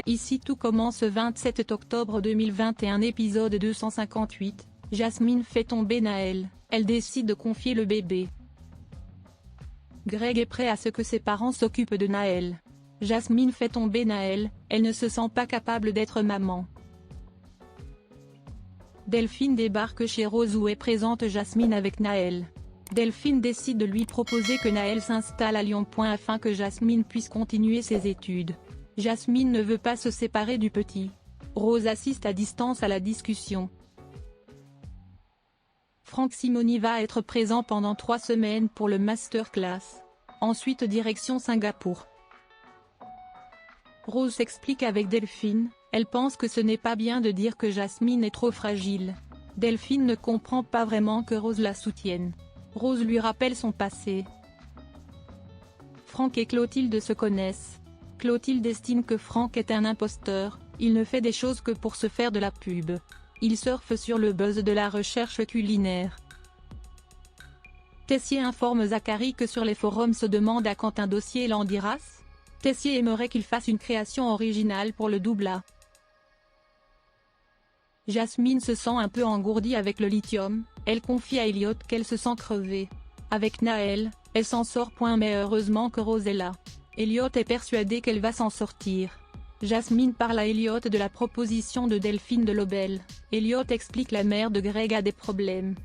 Ici tout commence 27 octobre 2021 épisode 258, Jasmine fait tomber Naël, elle décide de confier le bébé. Greg est prêt à ce que ses parents s'occupent de Naël. Jasmine fait tomber Naël, elle ne se sent pas capable d'être maman. Delphine débarque chez Rose où est présente Jasmine avec Naël. Delphine décide de lui proposer que Naël s'installe à Lyon. Afin que Jasmine puisse continuer ses études. Jasmine ne veut pas se séparer du petit. Rose assiste à distance à la discussion. Franck Simoni va être présent pendant 3 semaines pour le masterclass. Ensuite direction Singapour. Rose s'explique avec Delphine, elle pense que ce n'est pas bien de dire que Jasmine est trop fragile. Delphine ne comprend pas vraiment que Rose la soutienne. Rose lui rappelle son passé. Franck et Clotilde se connaissent. Clotilde estime que Franck est un imposteur, il ne fait des choses que pour se faire de la pub. Il surfe sur le buzz de la recherche culinaire. Tessier informe Zachary que sur les forums se demande à quand un dossier Landiras. Tessier aimerait qu'il fasse une création originale pour le double A. Jasmine se sent un peu engourdie avec le lithium, elle confie à Elliot qu'elle se sent crevée. Avec Naël, elle s'en sort. Mais heureusement que Rose est là. Elliot est persuadé qu'elle va s'en sortir. Jasmine parle à Elliot de la proposition de Delphine de Lobel. Elliot explique la mère de Greg a des problèmes.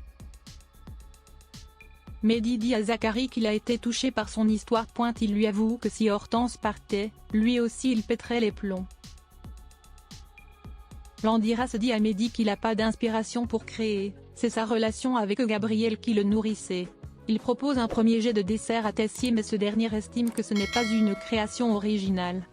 Mehdi dit à Zachary qu'il a été touché par son histoire. Il lui avoue que si Hortense partait, lui aussi il pèterait les plombs. Landiras dit à Mehdi qu'il n'a pas d'inspiration pour créer, c'est sa relation avec Gabriel qui le nourrissait. Il propose un premier jet de dessert à Tessier mais ce dernier estime que ce n'est pas une création originale.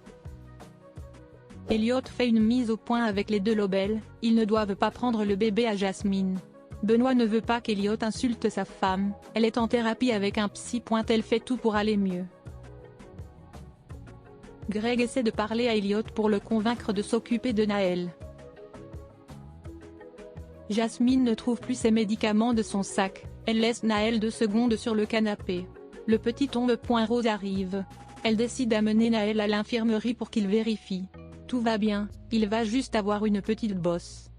Elliot fait une mise au point avec les deux Lobel, ils ne doivent pas prendre le bébé à Jasmine. Benoît ne veut pas qu'Elliot insulte sa femme, elle est en thérapie avec un psy. Elle fait tout pour aller mieux. Greg essaie de parler à Elliot pour le convaincre de s'occuper de Naël. Jasmine ne trouve plus ses médicaments de son sac, elle laisse Naël 2 secondes sur le canapé. Le petit tombe. Rose arrive. Elle décide d'amener Naël à l'infirmerie pour qu'il vérifie. Tout va bien, il va juste avoir une petite bosse.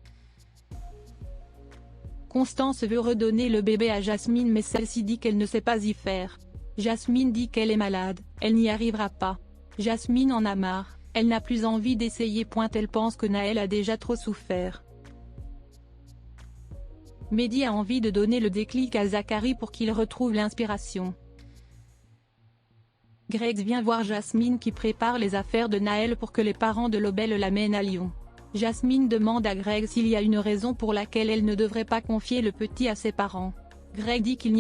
Constance veut redonner le bébé à Jasmine mais celle-ci dit qu'elle ne sait pas y faire. Jasmine dit qu'elle est malade, elle n'y arrivera pas. Jasmine en a marre, elle n'a plus envie d'essayer. Elle pense que Naël a déjà trop souffert. Mehdi a envie de donner le déclic à Zachary pour qu'il retrouve l'inspiration. Greg vient voir Jasmine qui prépare les affaires de Naël pour que les parents de Lobel l'amènent à Lyon. Jasmine demande à Greg s'il y a une raison pour laquelle elle ne devrait pas confier le petit à ses parents. Greg dit qu'il n'y a